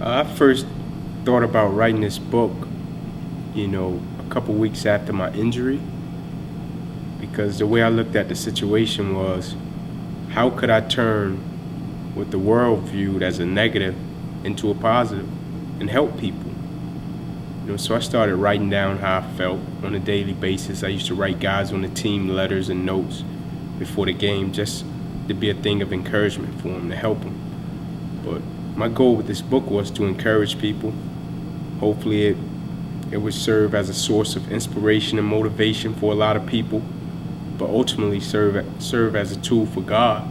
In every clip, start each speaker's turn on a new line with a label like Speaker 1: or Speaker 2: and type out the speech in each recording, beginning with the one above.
Speaker 1: I first thought about writing this book, a couple weeks after my injury, because the way I looked at the situation was, how could I turn what the world viewed as a negative into a positive and help people? So I started writing down how I felt on a daily basis. I used to write guys on the team letters and notes before the game just to be a thing of encouragement for them, to help them. But my goal with this book was to encourage people. Hopefully it would serve as a source of inspiration and motivation for a lot of people, but ultimately serve as a tool for God,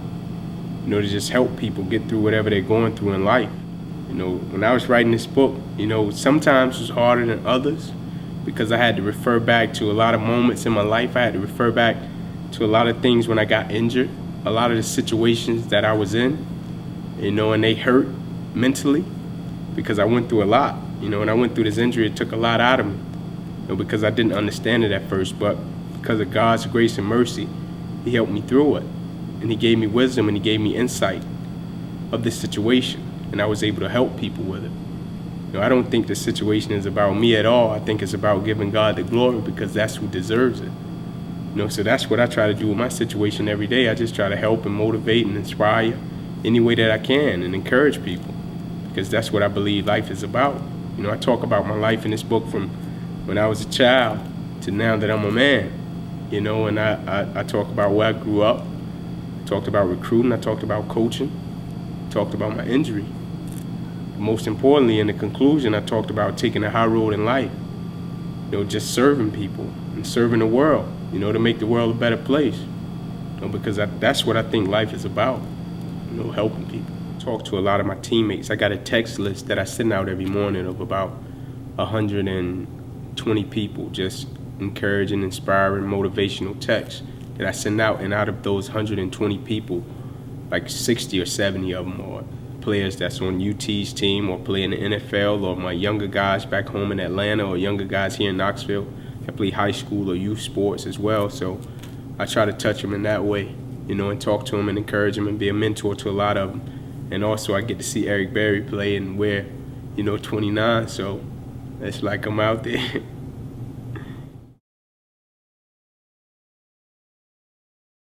Speaker 1: to just help people get through whatever they're going through in life. When I was writing this book, sometimes it was harder than others because I had to refer back to a lot of moments in my life. I had to refer back to a lot of things when I got injured, a lot of the situations that I was in, and they hurt mentally because I went through a lot. When I went through this injury, it took a lot out of me, because I didn't understand it at first, but because of God's grace and mercy, He helped me through it. And He gave me wisdom and He gave me insight of this situation. And I was able to help people with it. I don't think the situation is about me at all. I think it's about giving God the glory because that's who deserves it. So that's what I try to do with my situation every day. I just try to help and motivate and inspire any way that I can and encourage people because that's what I believe life is about. I talk about my life in this book from when I was a child to now that I'm a man. And I talk about where I grew up. I talked about recruiting. I talked about coaching. I talked about my injury. Most importantly, in the conclusion, I talked about taking a high road in life, just serving people and serving the world, to make the world a better place, because that's what I think life is about, helping people. Talk to a lot of my teammates. I got a text list that I send out every morning of about 120 people, just encouraging, inspiring, motivational texts that I send out, and out of those 120 people, like 60 or 70 of them are players that's on UT's team or play in the NFL, or my younger guys back home in Atlanta, or younger guys here in Knoxville that play high school or youth sports as well. So I try to touch them in that way, and talk to them and encourage them and be a mentor to a lot of them. And also I get to see Eric Berry play and wear, 29, so it's like I'm out there.